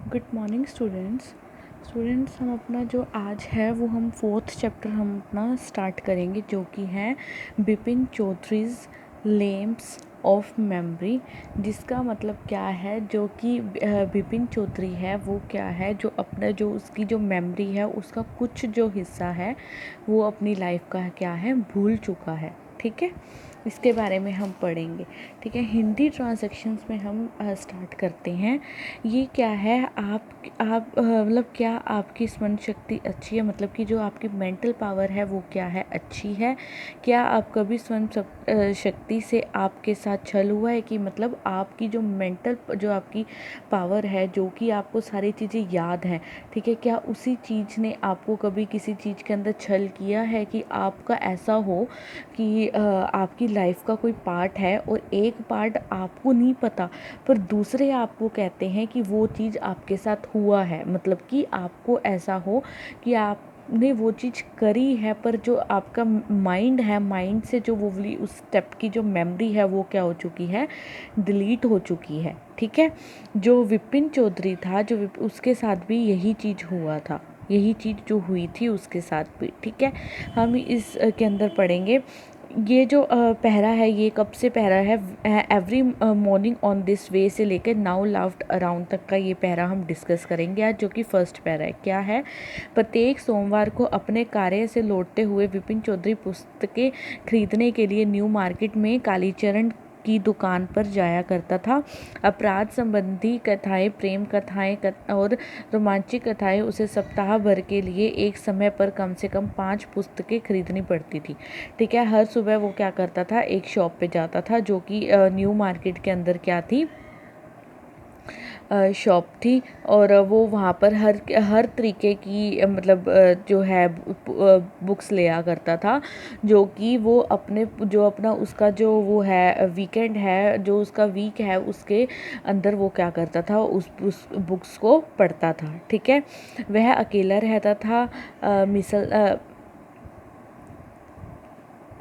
Good morning students. हम अपना जो आज है वो हम 4th चैप्टर हम अपना स्टार्ट करेंगे, जो कि है Bipin Chaudhary's lapse of memory. जिसका मतलब क्या है, जो कि बिपिन चौधरी है वो क्या है, जो अपना जो उसकी जो मेमोरी है उसका कुछ जो हिस्सा है वो अपनी लाइफ का क्या है भूल चुका है। ठीक है, इसके बारे में हम पढ़ेंगे। ठीक है, हिंदी ट्रांजैक्शंस में हम स्टार्ट करते हैं। ये क्या है, आप मतलब क्या आपकी स्मरण शक्ति अच्छी है, मतलब कि जो आपकी मेंटल पावर है वो क्या है, अच्छी है। क्या आप कभी शक्ति से आपके साथ छल हुआ है, कि मतलब आपकी जो मेंटल जो आपकी पावर है, जो कि आपको सारी चीज़ें याद हैं, ठीक है, क्या उसी चीज़ ने आपको कभी किसी चीज़ के अंदर छल किया है, कि आपका ऐसा हो कि आपकी लाइफ का कोई पार्ट है और एक पार्ट आपको नहीं पता, पर दूसरे आपको कहते हैं कि वो चीज़ आपके साथ हुआ है। मतलब कि आपको ऐसा हो कि आपने वो चीज़ करी है, पर जो आपका माइंड है, माइंड से जो वो वाली उस स्टेप की जो मेमोरी है वो क्या हो चुकी है, डिलीट हो चुकी है। ठीक है, जो विपिन चौधरी था, जो उसके साथ भी यही चीज़ हुआ था, यही चीज़ जो हुई थी उसके साथ भी। ठीक है, हम इस के अंदर पढ़ेंगे। ये जो पहरा है, ये कब से पहरा है, every morning on this way से लेकर नाउ लाफ्ड अराउंड तक का ये पहरा हम डिस्कस करेंगे आज, जो कि फर्स्ट पहरा है। क्या है, प्रत्येक सोमवार को अपने कार्य से लौटते हुए विपिन चौधरी पुस्तकें खरीदने के लिए न्यू मार्केट में कालीचरण की दुकान पर जाया करता था। अपराध संबंधी कथाएं, प्रेम कथाएं और रोमांचिक कथाएं उसे सप्ताह भर के लिए एक समय पर कम से कम 5 पुस्तकें खरीदनी पड़ती थी। ठीक है, हर सुबह वो क्या करता था, एक शॉप पे जाता था, जो कि न्यू मार्केट के अंदर क्या थी, शॉप थी। और वो वहाँ पर हर तरीके की मतलब जो है बुक्स लिया करता था, जो कि वो अपना उसका जो वो है वीकेंड है, जो उसका वीक है, उसके अंदर वो क्या करता था, उस बुक्स को पढ़ता था। ठीक है, वह अकेला रहता था,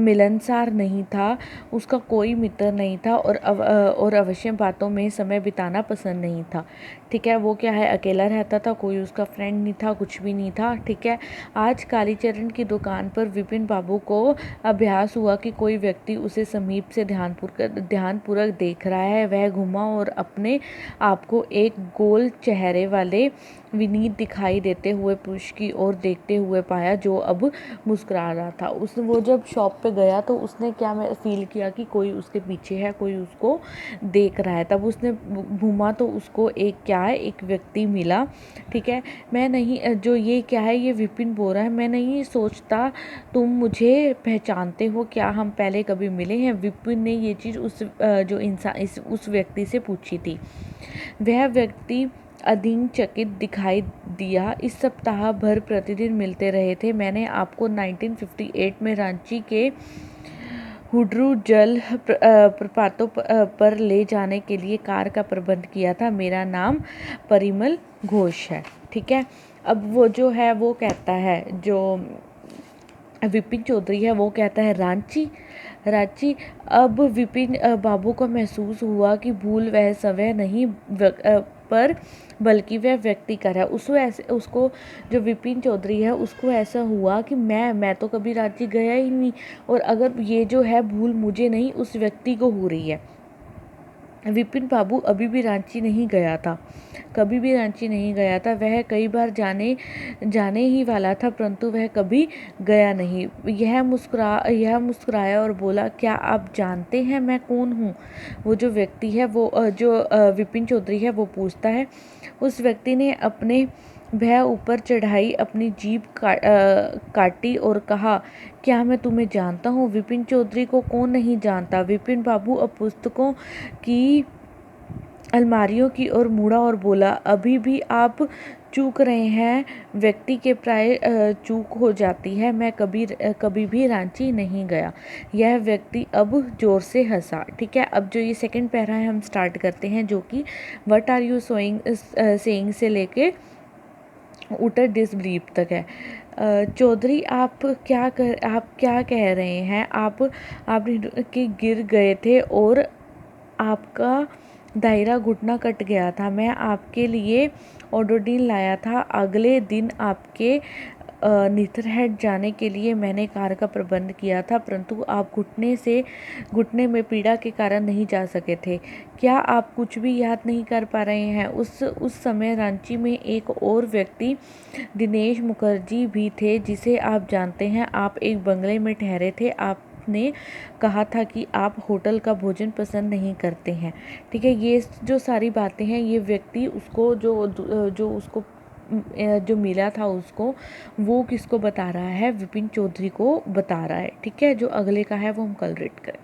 मिलनसार नहीं था, उसका कोई मित्र नहीं था, और अवश्य बातों में समय बिताना पसंद नहीं था। ठीक है, वो क्या है, अकेला रहता था, कोई उसका फ्रेंड नहीं था, कुछ भी नहीं था। ठीक है, आज कालीचरण की दुकान पर विपिन बाबू को अभ्यास हुआ कि कोई व्यक्ति उसे समीप से ध्यानपूर्वक देख रहा है। वह घुमा और अपने आप को एक गोल चेहरे वाले विनीत दिखाई देते हुए पुरुष की ओर देखते हुए पाया, जो अब मुस्कुरा रहा था। वो जब शॉप पे गया तो उसने क्या फील किया कि कोई उसके पीछे है, कोई उसको देख रहा है। तब उसने घूमा तो उसको एक व्यक्ति मिला। ठीक है, मैं नहीं, जो ये क्या है, ये विपिन बोल रहा है, मैं नहीं सोचता तुम मुझे पहचानते हो, क्या हम पहले कभी मिले हैं। विपिन ने ये चीज़ उस व्यक्ति से पूछी थी। वह व्यक्ति अधीनचकित दिखाई दिया। इस सप्ताह भर प्रतिदिन मिलते रहे थे। मैंने आपको 1958 में रांची के हुड्रू जल प्रपातों पर ले जाने के लिए कार का प्रबंध किया था। मेरा नाम परिमल घोष है। ठीक है, अब वो जो है वो कहता है, जो विपिन चौधरी है वो कहता है, रांची रांची। अब विपिन बाबू को महसूस हुआ कि भूल वह समय नहीं पर बल्कि वह व्यक्ति कर है। उसको जो विपिन चौधरी है उसको ऐसा हुआ कि मैं तो कभी रांची गया ही नहीं, और अगर ये जो है भूल मुझे नहीं, उस व्यक्ति को हो रही है। विपिन बाबू अभी भी रांची नहीं गया था, कभी भी रांची नहीं गया था। वह कई बार जाने ही वाला था, परंतु वह कभी गया नहीं। यह मुस्कुराया और बोला, क्या आप जानते हैं मैं कौन हूँ? वो जो व्यक्ति है, वो जो विपिन चौधरी है, वो पूछता है। उस व्यक्ति ने अपने भय ऊपर चढ़ाई, अपनी जीभ काटी और कहा, क्या मैं तुम्हें जानता हूँ? विपिन चौधरी को कौन नहीं जानता। विपिन बाबू अब पुस्तकों की अलमारियों की ओर मुड़ा और बोला, अभी भी आप चूक रहे हैं। व्यक्ति के प्राय चूक हो जाती है। मैं कभी भी रांची नहीं गया। यह व्यक्ति अब जोर से हंसा। ठीक है, अब जो ये सेकंड पैरा है हम स्टार्ट करते हैं, जो कि व्हाट आर यू सेइंग से लेके उटर डिसबिलीफ तक है। चौधरी, आप क्या कह रहे हैं? आप गिर गए थे और आपका दायरा घुटना कट गया था। मैं आपके लिए ओडोनिल लाया था। अगले दिन आपके नीदरलैंड जाने के लिए मैंने कार का प्रबंध किया था, परंतु आप घुटने में पीड़ा के कारण नहीं जा सके थे। क्या आप कुछ भी याद नहीं कर पा रहे हैं? उस समय रांची में एक और व्यक्ति दिनेश मुखर्जी भी थे, जिसे आप जानते हैं। आप एक बंगले में ठहरे थे। आपने कहा था कि आप होटल का भोजन पसंद नहीं करते हैं। ठीक है, ये जो सारी बातें हैं, ये व्यक्ति उसको जो उसको जो मिला था उसको, वो किसको बता रहा है? विपिन चौधरी को बता रहा है। ठीक है, जो अगले का है वो हम कल रीड करें।